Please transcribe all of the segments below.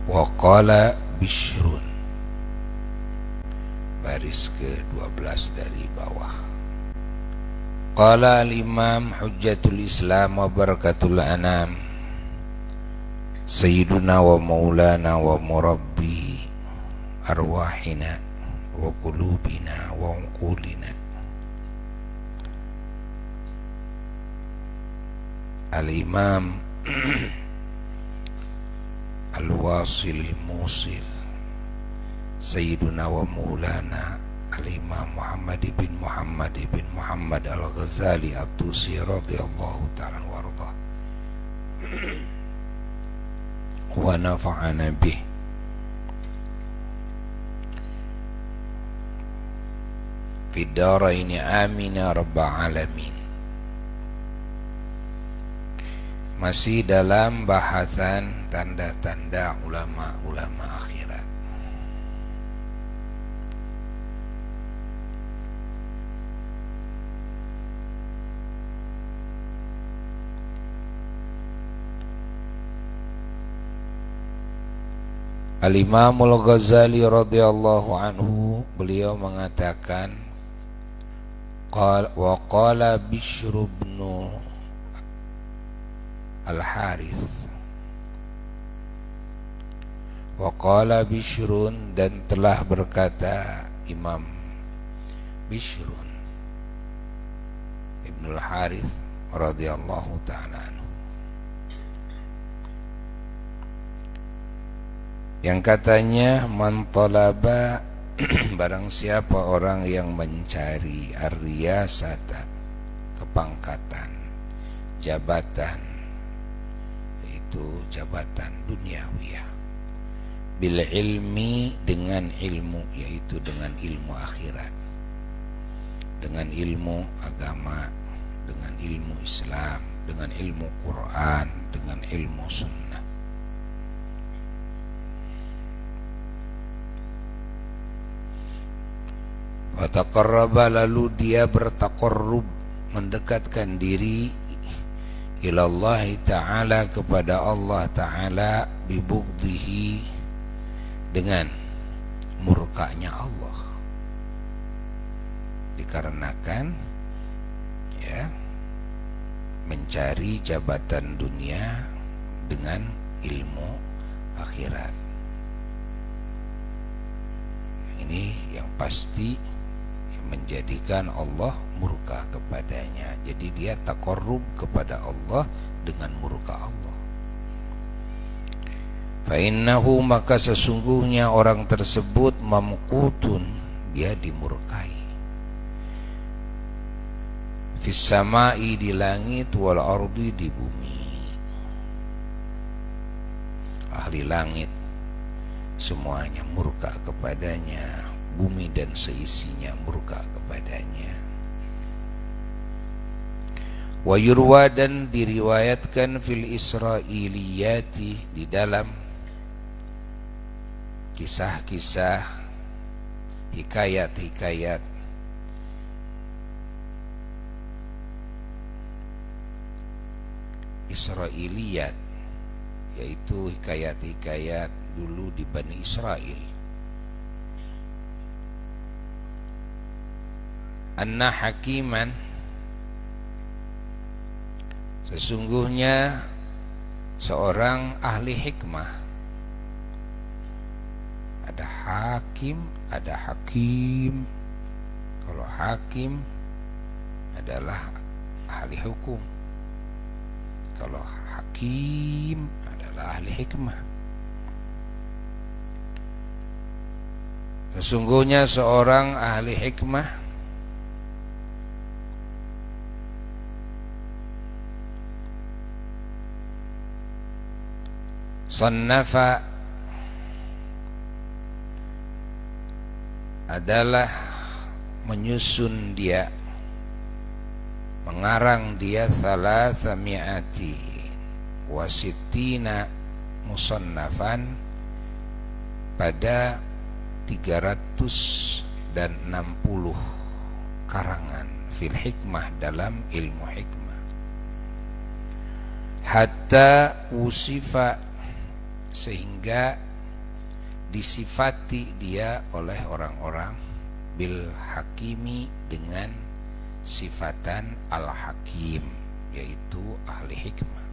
Wa qala Bishrun, baris ke-12 dari bawah. Qala al-Imam Hujjatul Islam wa Barakatul Anam, Sayyiduna wa Maulana wa Murabbi arwahina wa qulubina wa uqulina, Al-Imam Al-Wasil Musil, Sayyiduna wa Maulana Al-Imam Muhammad bin Muhammad Al-Ghazali At-Tusi radhiyallahu ta'ala warḍah wa nafa'ana bih. Fid daraini amin ya rabbal alamin. Masih dalam bahasan tanda-tanda ulama-ulama akhirat. Al-Imamul Ghazali radhiyallahu anhu, beliau mengatakan, wa qala Bishr bin Al-Harith, wa qala Bishrun, dan telah berkata Imam Bishrun Ibn Al-Harith radhiyallahu ta'ala anhu, yang katanya, man talaba barang siapa orang yang mencari ar-riyasata, kepangkatan, jabatan, itu jabatan duniawiyah, bil ilmi, dengan ilmu, yaitu dengan ilmu akhirat, dengan ilmu agama, dengan ilmu Islam, dengan ilmu Quran, dengan ilmu sunnah. Wa taqarraba, lalu dia bertaqarrub, mendekatkan diri, ilallahi ta'ala, kepada Allah ta'ala, bibughdhihi, dengan murkanya Allah, dikarenakan ya mencari jabatan dunia dengan ilmu akhirat. Ini yang pasti menjadikan Allah murka kepadanya. Jadi dia taqarrub kepada Allah dengan murka Allah. Fa innahu, maka sesungguhnya orang tersebut, mamqutun, dia dimurkai, fis samai, di langit, wal ardi, di bumi. Ahli langit semuanya murka kepadanya, bumi dan seisinya murka kepadanya. Wa yurwa, dan diriwayatkan, fil israiliyati, di dalam kisah-kisah, hikayat-hikayat Israiliyat, yaitu hikayat-hikayat dulu di Bani Israel. Anna hakiman, sesungguhnya seorang ahli hikmah. Ada hakim, ada hakim. Kalau hakim adalah ahli hukum, kalau hakim adalah ahli hikmah. Sesungguhnya seorang ahli hikmah sannafa, adalah menyusun dia, mengarang dia, salasami'ati wasittina musannafan, pada 360 karangan, fil hikmah, dalam ilmu hikmah. Hatta usifa, sehingga disifati dia oleh orang-orang bil hakimi dengan sifatan al-hakim, yaitu ahli hikmah.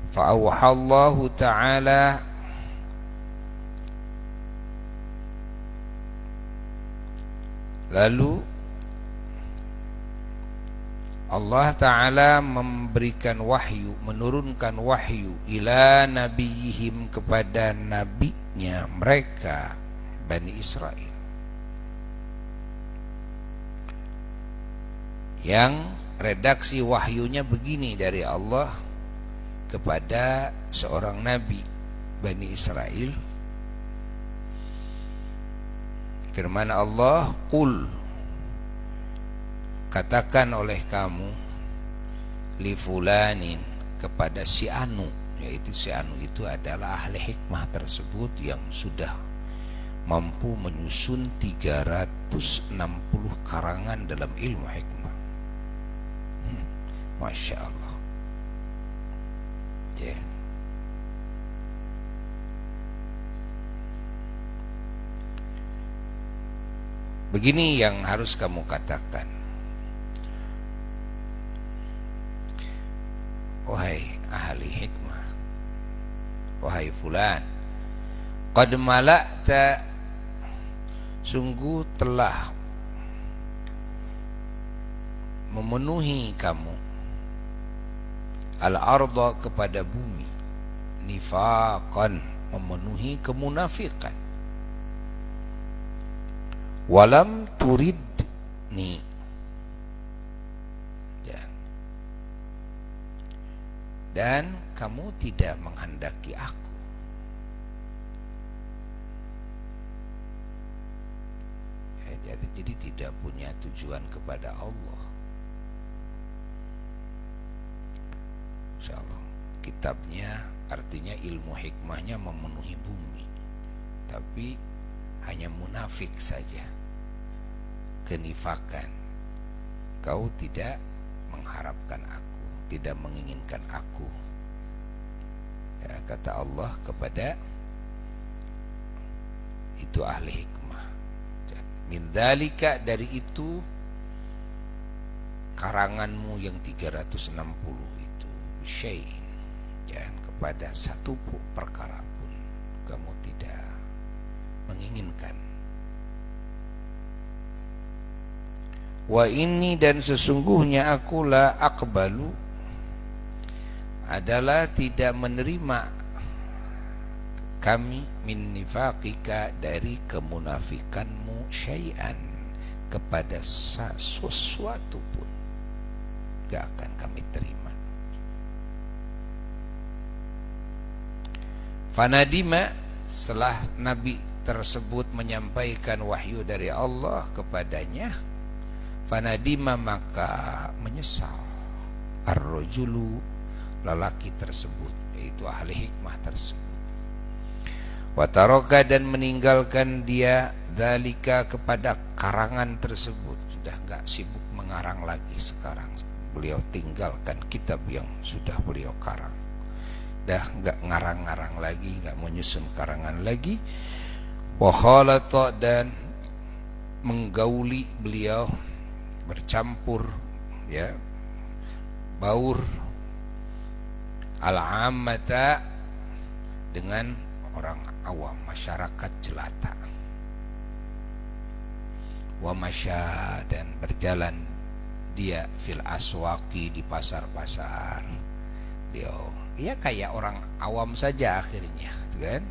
Fa'awhallahu ta'ala lalu Allah Ta'ala memberikan wahyu, menurunkan wahyu ila nabiyihim, kepada nabinya mereka Bani Israel, yang redaksi wahyunya begini dari Allah kepada seorang nabi Bani Israel. Firman Allah, qul, katakan oleh kamu, li fulanin, kepada si anu, yaitu si anu itu adalah ahli hikmah tersebut yang sudah mampu menyusun 360 karangan dalam ilmu hikmah. Masya Allah ya. Begini yang harus kamu katakan, wahai ahli hikmah, wahai fulan, qad mala'ta, sungguh telah memenuhi kamu, al-arda, kepada bumi, nifaqan, memenuhi kemunafikan, walam turidni, ya, dan kamu tidak menghendaki aku. Ya, jadi tidak punya tujuan kepada Allah. Insyaallah kitabnya, artinya ilmu hikmahnya memenuhi bumi, tapi hanya munafik saja, kenifakan. Kau tidak mengharapkan aku, tidak menginginkan aku, ya, kata Allah kepada itu ahli hikmah. Min dzalika, dari itu karanganmu yang 360 itu, syai'in, jangan kepada satu perkara pun kamu tidak menginginkan. Wa inni, dan sesungguhnya aku, la aqbalu, adalah tidak menerima kami, min nifaqika, dari kemunafikanmu, syai'an, kepada sesuatu pun gak akan kami terima. Fanadima, setelah Nabi tersebut menyampaikan wahyu dari Allah kepadanya, fanadima, maka menyesal, ar-rajulu, lelaki tersebut, yaitu ahli hikmah tersebut, wataraka, dan meninggalkan dia, dzalika, kepada karangan tersebut, sudah enggak sibuk mengarang lagi. Sekarang beliau tinggalkan kitab yang sudah beliau karang, dah enggak ngarang-ngarang lagi, enggak menyusun karangan lagi. Wa khalata, dan menggauli beliau, bercampur, ya, baur, al-ammata, dengan orang awam, masyarakat jelata. Wa masya, dan berjalan dia, fil aswaqi, di pasar-pasar. Dia ya kayak orang awam saja akhirnya, kan?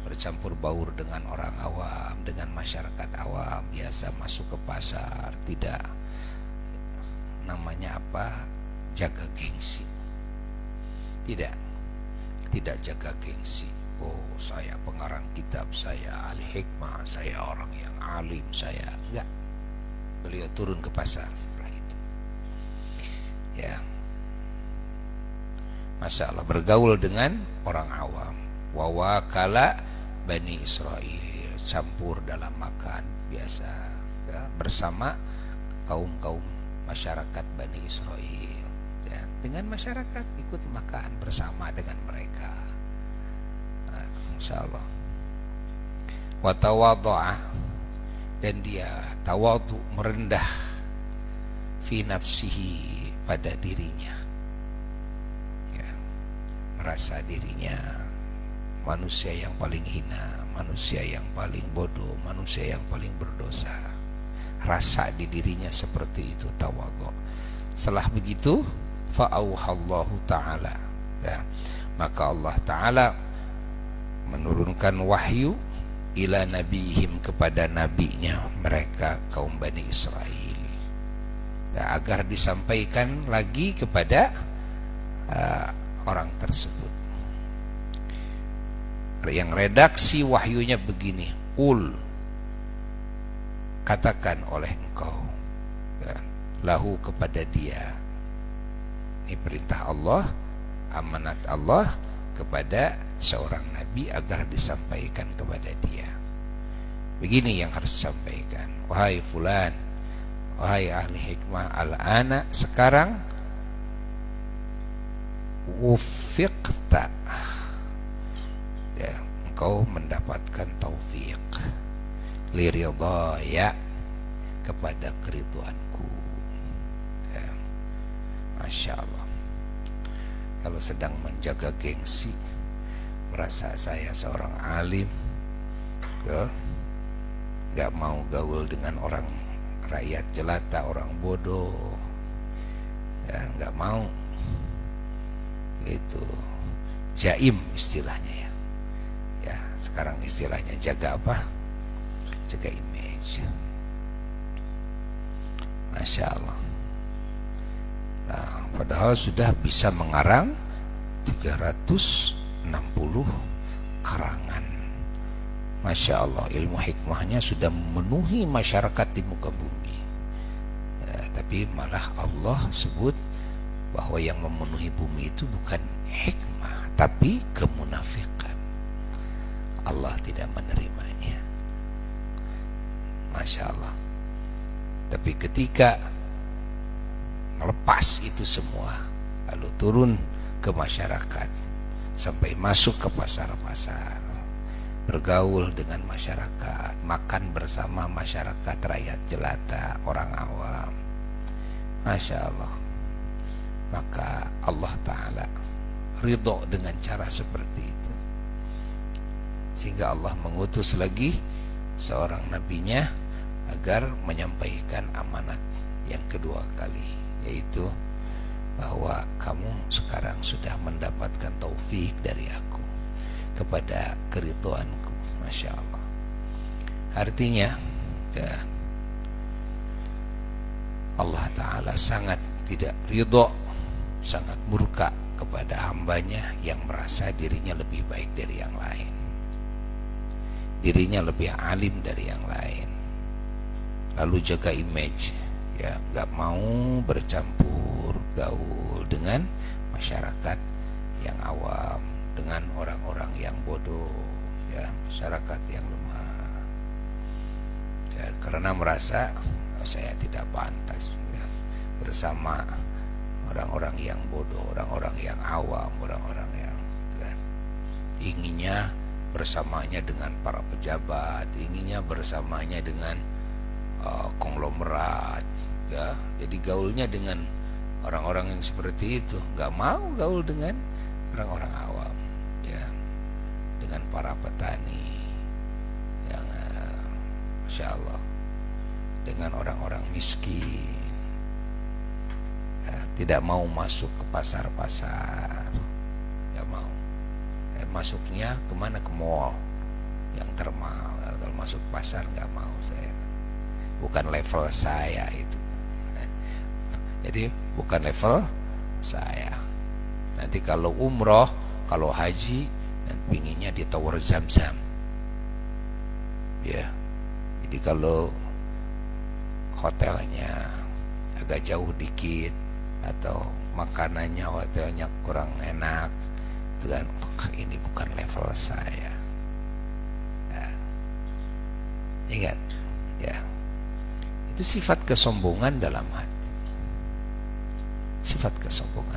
Bercampur baur dengan orang awam, dengan masyarakat awam, biasa masuk ke pasar, tidak namanya apa, jaga gengsi, tidak jaga gengsi. Oh, saya pengarang kitab, saya ahli hikmah, saya orang yang alim, saya enggak. Beliau turun ke pasar setelah itu, ya, Masya Allah, bergaul dengan orang awam. Wa wakala Bani Israel, campur dalam makan biasa, ya, bersama kaum-kaum masyarakat Bani Israel, dan dengan masyarakat ikut makan bersama dengan mereka. Insyaallah. Wa tawadhu'a, dan dia tawadhu, merendah, fi nafsihi, pada dirinya, ya, merasa dirinya manusia yang paling hina, manusia yang paling bodoh, manusia yang paling berdosa. Rasa di dirinya seperti itu, tawadhu. Setelah begitu, fa'auhallahu ta'ala, ya, maka Allah Ta'ala menurunkan wahyu ila nabihim, kepada nabinya mereka, kaum Bani Israel, ya, agar disampaikan lagi kepada orang tersebut. Yang redaksi wahyunya begini, katakan oleh engkau, ya, lahu, kepada dia. Ini perintah Allah, amanat Allah kepada seorang nabi agar disampaikan kepada dia. Begini yang harus disampaikan. Wahai fulan, wahai ahli hikmah, al-ana, sekarang, wufiqta, ya, engkau mendapatkan taufik, liridaya, kepada keriduanku, ya. Masya Allah. Kalau sedang menjaga gengsi, merasa saya seorang alim, ya, gak mau gaul dengan orang rakyat jelata, orang bodoh, ya, gak mau, itu jaim istilahnya, ya. Ya, sekarang istilahnya jaga apa? Jaga image. Masya Allah. Nah, padahal sudah bisa mengarang 360 karangan. Masya Allah, ilmu hikmahnya sudah memenuhi masyarakat di muka bumi, ya, tapi malah Allah sebut bahwa yang memenuhi bumi itu bukan hikmah, tapi kemunafikan. Allah tidak menerimanya. Masya Allah. Tapi ketika melepas itu semua, lalu turun ke masyarakat, sampai masuk ke pasar-pasar, bergaul dengan masyarakat, makan bersama masyarakat rakyat jelata, orang awam, Masya Allah, maka Allah Ta'ala ridho dengan cara seperti itu, sehingga Allah mengutus lagi seorang nabinya agar menyampaikan amanat yang kedua kali, yaitu bahwa kamu sekarang sudah mendapatkan taufik dari aku kepada keridhoanku. Masya Allah. Artinya, ya, Allah Ta'ala sangat tidak ridho, sangat murka kepada hambanya yang merasa dirinya lebih baik dari yang lain, dirinya lebih alim dari yang lain, lalu jaga image, ya, gak mau bercampur gaul dengan masyarakat yang awam, dengan orang-orang yang bodoh, ya, masyarakat yang lemah, ya, karena merasa saya tidak pantas, ya, bersama orang-orang yang bodoh, orang-orang yang awam, orang-orang yang, ya, inginnya bersamanya dengan para pejabat, inginnya bersamanya dengan konglomerat, ya, jadi gaulnya dengan orang-orang yang seperti itu, nggak mau gaul dengan orang-orang awam, ya, dengan para petani yang Masya Allah, dengan orang-orang miskin, ya, tidak mau masuk ke pasar-pasar, nggak mau, ya, masuknya kemana? Ke mall yang termahal. Kalau masuk pasar nggak mau saya, bukan level saya itu. Jadi bukan level saya. Nanti kalau umroh, kalau haji, dan pinginnya di Tower Zam-Zam, ya. Jadi kalau hotelnya agak jauh dikit atau makanannya hotelnya kurang enak, itu kan, ini bukan level saya. Ya. Ingat, ya. Itu sifat kesombongan dalam hati. Sifat kesombongan